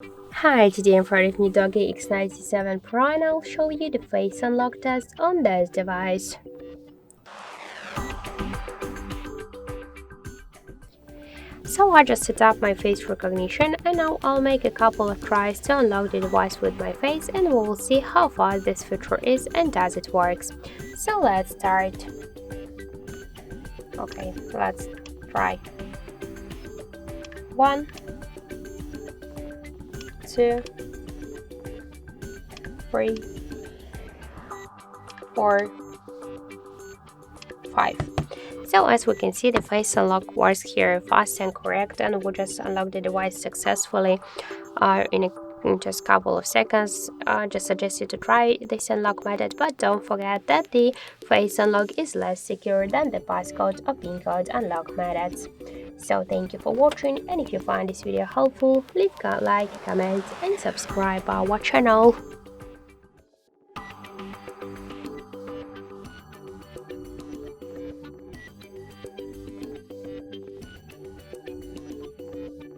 Hi, today I'm part of new DOOGEE X97 Pro and I'll show you the face unlock test on this device. So I just set up my face recognition and now I'll make a couple of tries to unlock the device with my face and we will see how fast this feature is and does it works. So let's start. Okay, let's try. 1, 2, 3, 4, 5. So as we can see, the face unlock works here fast and correct, and we just unlock the device successfully in just a couple of seconds. Just suggest you to try this unlock method, but don't forget that the face unlock is less secure than the passcode or PIN code unlock methods. So thank you for watching, and if you find this video helpful, leave a like, comment and subscribe our channel.